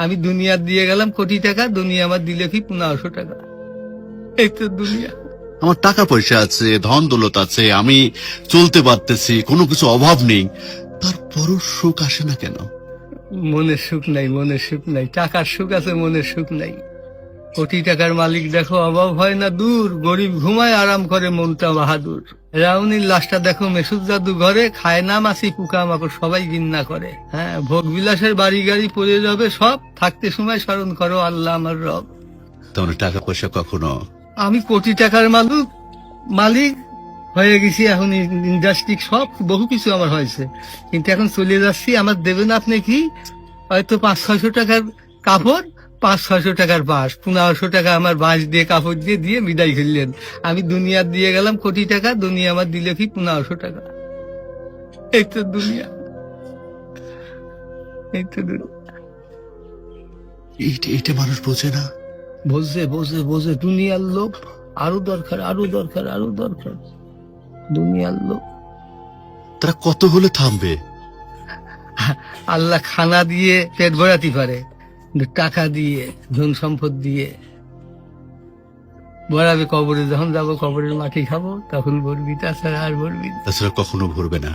আমি দুনিয়া দিয়ে গেলাম কোটি টাকা, দুনিয়া আমার দিলে কি 1500 টাকা। এই তো দুনিয়া। আমার টাকা পয়সা আছে, ধন দৌলত আছে, আমি চলতে পারতেছি, কোনো কিছু অভাব নেই, তারপরও সুখ আসে না কেন? মনের সুখ নাই, মনের সুখ নাই। টাকার সুখ আছে, মনের সুখ নাই। কোটি টাকার মালিক দেখো অভাব হয় না দূর, গরিব ঘুমায় আরাম করে মনটা বাহাদুর। রাউনির লাশটা দেখো মেসুদ জাদু ঘরে, খায় না মাছি পোকা মাকড় সবাই ঘৃণা করে। হ্যাঁ, ভোগ বিলাসের বাড়ি গাড়ি পড়ে যাবে সব, থাকতে সময় স্মরণ করো আল্লাহ আমার রব। তেমন টাকা পয়সা কখনো আমি কোটি টাকার মালিক হয়ে গেছি, এখন ইন্ডাস্ট্রি সব বহু কিছু আমার হয়েছে, কিন্তু এখন চলে যাচ্ছি। আমার দেবেন আপনি কি হয়তো 500-600 টাকার কাপড়, 500-600 টাকার বাঁশ, 1500 টাকা আমার বাঁশ দিয়ে কাপড় দিয়ে দিয়ে বিদায় করলেন। আমি দুনিয়া দিয়ে গেলাম কোটি টাকা, দুনিয়া আমার দিলে কি 1500 টাকা। এই তো দুনিয়া, এই তো দুনিয়া। এইটা মানুষ বোঝে না। বোঝে বোঝে বোঝে, দুনিয়ার লোভ আরো দরকার, আরো দরকার, আরো দরকার, দুনিয়ার লোভ। তারা কত হলে থামবে? আল্লাহ খানা দিয়ে পেট ভরাতে পারে, কিন্তু টাকা দিয়ে, ধন সম্পদ দিয়ে ভরাবে কবরে। যখন যাবো কবরের মাটি খাবো তখন ভরবি, তাছাড়া আর ভরবি না। তাছাড়া কখনো ভরবে না।